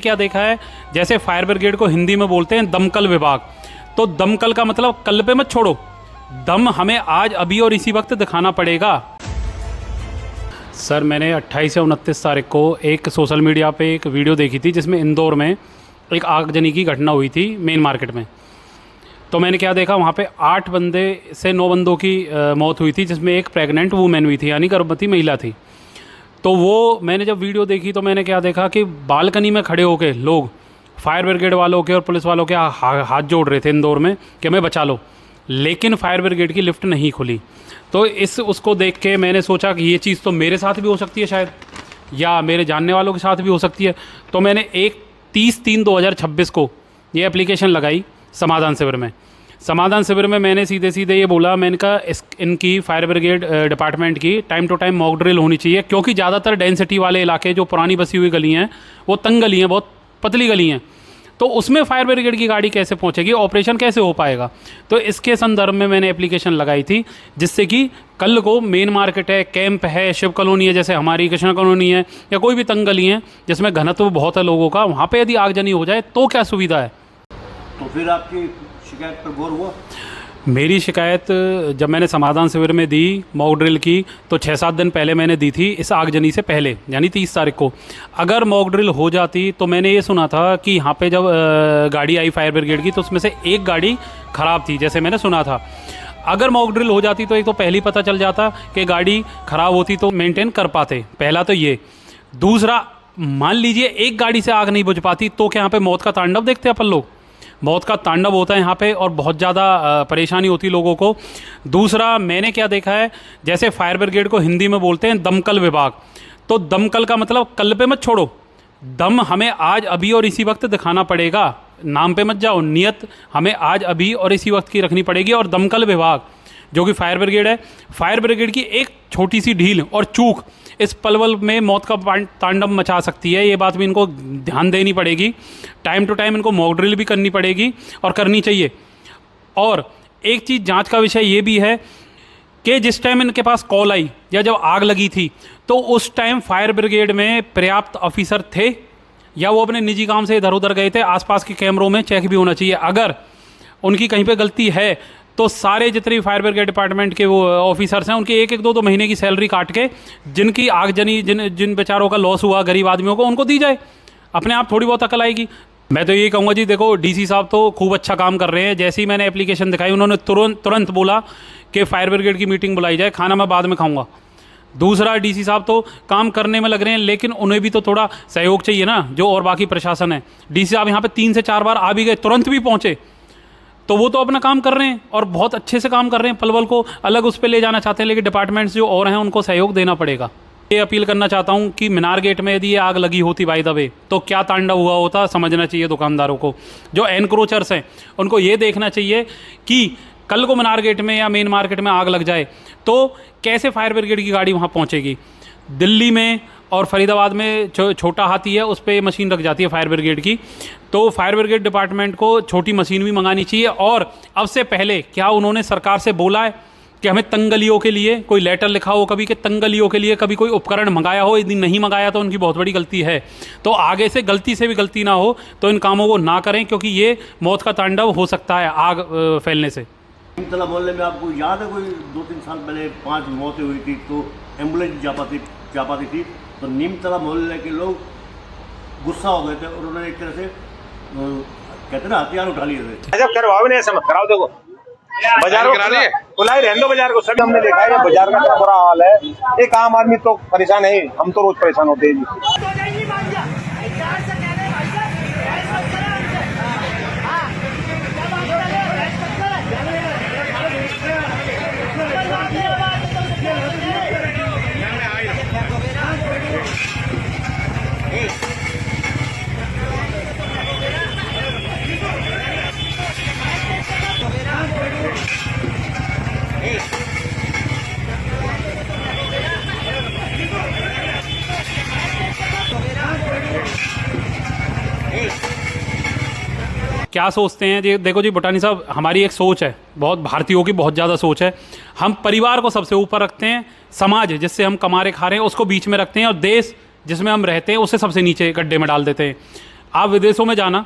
क्या देखा है, जैसे फायर ब्रिगेड को हिंदी में बोलते हैं दमकल विभाग, तो दमकल का मतलब कल पे मत छोड़ो, दम हमें आज अभी और इसी वक्त दिखाना पड़ेगा। सर मैंने 28 से 29 तारीख को एक सोशल मीडिया पे एक वीडियो देखी थी जिसमें इंदौर में एक आगजनी की घटना हुई थी मेन मार्केट में। तो मैंने क्या देखा, वहाँ पे 8 बंदे से 9 बंदों की मौत हुई थी, जिसमें एक प्रेग्नेंट वूमेन हुई थी, यानी गर्भवती महिला थी। तो वो मैंने जब वीडियो देखी तो मैंने क्या देखा कि बालकनी में खड़े होके लोग फायर ब्रिगेड वालों के और पुलिस वालों के हाथ जोड़ रहे थे इंदौर में कि हमें बचा लो, लेकिन फायर ब्रिगेड की लिफ्ट नहीं खुली। तो उसको देख के मैंने सोचा कि ये चीज़ तो मेरे साथ भी हो सकती है शायद, या मेरे जानने वालों के साथ भी हो सकती है। तो मैंने 30/3/2026 को ये एप्लीकेशन लगाई समाधान शिविर में। समाधान शिविर में मैंने सीधे सीधे ये बोला, मैंने कहा इनकी फायर ब्रिगेड डिपार्टमेंट की time to time mock drill होनी चाहिए, क्योंकि ज़्यादातर डेंसिटी वाले इलाके जो पुरानी बसी हुई गली हैं वो तंग गली हैं, बहुत पतली गली हैं, तो उसमें फायर ब्रिगेड की गाड़ी कैसे पहुंचेगी, ऑपरेशन कैसे हो पाएगा। तो इसके संदर्भ में मैंने एप्लीकेशन लगाई थी, जिससे कि कल को मेन मार्केट है, कैंप है, शिव कॉलोनी है, जैसे हमारी कृष्णा कॉलोनी है, या कोई भी तंग गली है जिसमें घनत्व बहुत है लोगों का, वहाँ पे यदि आगजनी हो जाए तो क्या सुविधा है। तो फिर आपकी शिकायत पर गौर हुआ? मेरी शिकायत जब मैंने समाधान शिविर में दी मॉक ड्रिल की, तो 6-7 दिन पहले मैंने दी थी, इस आगजनी से पहले, यानी 30 तारीख को। अगर मॉक ड्रिल हो जाती तो मैंने ये सुना था कि यहाँ पे जब गाड़ी आई फायर ब्रिगेड की तो उसमें से एक गाड़ी ख़राब थी, जैसे मैंने सुना था। अगर मॉक ड्रिल हो जाती तो एक तो पहले ही पता चल जाता कि गाड़ी ख़राब होती तो मेंटेन कर पाते, पहला तो ये। दूसरा, मान लीजिए एक गाड़ी से आग नहीं बुझ पाती तो क्या यहाँ पे मौत का तांडव देखते अपन लोग? मौत का तांडव होता है यहाँ पे और बहुत ज़्यादा परेशानी होती है लोगों को। दूसरा, मैंने क्या देखा है, जैसे फायर ब्रिगेड को हिंदी में बोलते हैं दमकल विभाग, तो दमकल का मतलब कल पे मत छोड़ो, दम हमें आज अभी और इसी वक्त दिखाना पड़ेगा, नाम पे मत जाओ, नियत हमें आज अभी और इसी वक्त की रखनी पड़ेगी। और दमकल विभाग जो कि फायर ब्रिगेड है, फायर ब्रिगेड की एक छोटी सी ढील और चूक इस पलवल में मौत का तांडव मचा सकती है, ये बात भी इनको ध्यान देनी पड़ेगी। टाइम टू टाइम इनको मॉक ड्रिल भी करनी पड़ेगी और करनी चाहिए। और एक चीज़ जांच का विषय ये भी है कि जिस टाइम इनके पास कॉल आई या जब आग लगी थी तो उस टाइम फायर ब्रिगेड में पर्याप्त ऑफिसर थे या वो अपने निजी काम से इधर उधर गए थे। आसपास के कैमरों में चेक भी होना चाहिए। अगर उनकी कहीं पे गलती है तो सारे जितने भी फायर ब्रिगेड डिपार्टमेंट के वो ऑफिसर्स हैं उनके 1-1, 2-2 महीने की सैलरी काट के जिनकी आगजनी जिन बेचारों का लॉस हुआ गरीब आदमियों को, उनको दी जाए। अपने आप थोड़ी बहुत अकल आएगी। मैं तो यही कहूँगा जी, देखो डीसी साहब तो खूब अच्छा काम कर रहे हैं। जैसे ही मैंने एप्लीकेशन दिखाई उन्होंने तुरंत बोला कि फायर ब्रिगेड की मीटिंग बुलाई जाए, खाना मैं बाद में खाऊँगा। दूसरा, डीसी साहब तो काम करने में लग रहे हैं, लेकिन उन्हें भी तो थोड़ा सहयोग चाहिए ना, जो और बाकी प्रशासन है। डीसी साहब यहाँ पे 3 से 4 बार आ भी गए, तुरंत भी पहुँचे, तो वो तो अपना काम कर रहे हैं और बहुत अच्छे से काम कर रहे हैं। पलवल को अलग उस पर ले जाना चाहते हैं, लेकिन डिपार्टमेंट्स जो और हैं उनको सहयोग देना पड़ेगा। ये अपील करना चाहता हूँ कि मीनार गेट में यदि ये आग लगी होती बाय द वे तो क्या तांडव हुआ होता, समझना चाहिए दुकानदारों को। जो एनक्रोचर्स हैं उनको ये देखना चाहिए कि कल को मीनार गेट में या मेन मार्केट में आग लग जाए तो कैसे फायर ब्रिगेड की गाड़ी वहाँ पहुँचेगी। दिल्ली में और फरीदाबाद में छोटा हाथी है, उस पर मशीन रख जाती है फायर ब्रिगेड की। तो फायर ब्रिगेड डिपार्टमेंट को छोटी मशीन भी मंगानी चाहिए। और अब से पहले क्या उन्होंने सरकार से बोला है कि हमें तंगलियों के लिए कोई लेटर लिखा हो कभी, कि तंगलियों के लिए कभी कोई उपकरण मंगाया हो? यदि नहीं मंगाया तो उनकी बहुत बड़ी गलती है। तो आगे से गलती से भी गलती ना हो तो इन कामों को ना करें, क्योंकि ये मौत का तांडव हो सकता है आग फैलने से। नीमतला मोहल्ले में आपको याद है कोई 2-3 साल पहले 5 मौतें हुई थी तो एम्बुलेंस जा पाती थी, तो नीमतला मोहल्ले के लोग गुस्सा हो गए थे और उन्होंने एक तरह से कहते ना हथियार उठा लिए थे। जब करवाओ नहीं, ऐसा मत कराओ। देखो बाजार खुला ही रहने दो, बाजार को सभी हमने देखा है बाजार का क्या बुरा हाल है। एक आम आदमी तो परेशान है, हम तो रोज परेशान होते हैं। क्या सोचते हैं जी? देखो जी बुटानी साहब, हमारी एक सोच है, बहुत भारतीयों की बहुत ज़्यादा सोच है। हम परिवार को सबसे ऊपर रखते हैं, समाज जिससे हम कमा रहे खा रहे हैं उसको बीच में रखते हैं, और देश जिसमें हम रहते हैं उसे सबसे नीचे गड्ढे में डाल देते हैं। आप विदेशों में जाना,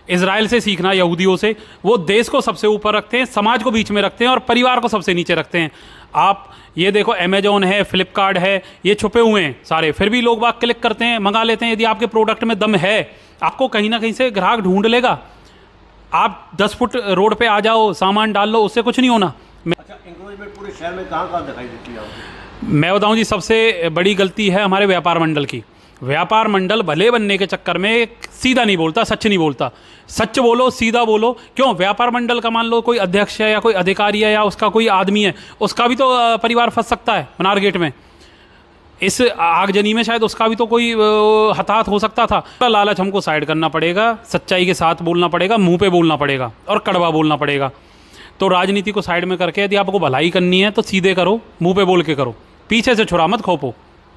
इजराइल से सीखना, यहूदियों से, वो देश को सबसे ऊपर रखते हैं, समाज को बीच में रखते हैं और परिवार को सबसे नीचे रखते हैं। आप ये देखो, अमेजोन है, फ्लिपकार्ट है, ये छुपे हुए हैं सारे, फिर भी लोग बाग क्लिक करते हैं, मंगा लेते हैं। यदि आपके प्रोडक्ट में दम है, आपको कहीं ना कहीं से ग्राहक ढूंढ लेगा। आप 10 फुट रोड पे आ जाओ, सामान डाल लो, उससे कुछ नहीं होना। अच्छा, इंक्रोचमेंट पूरे शहर में कहाँ कहाँ दिखाई देती है आपको? मैं बताऊं जी, सबसे बड़ी गलती है हमारे व्यापार मंडल की। व्यापार मंडल भले बनने के चक्कर में सीधा नहीं बोलता, सच नहीं बोलता। सच बोलो, सीधा बोलो। क्यों? व्यापार मंडल का मान लो कोई अध्यक्ष है या कोई अधिकारी है या उसका कोई आदमी है, उसका भी तो परिवार फंस सकता है मनार गेट में। इस आगजनी में शायद उसका भी तो कोई हताहत हो सकता था। लालच हमको साइड करना पड़ेगा, सच्चाई के साथ बोलना पड़ेगा, मुंह पे बोलना पड़ेगा और कड़वा बोलना पड़ेगा। तो राजनीति को साइड में करके यदि आपको भलाई करनी है तो सीधे करो, मुंह पे बोल के करो, पीछे से छुरा मत खोपो।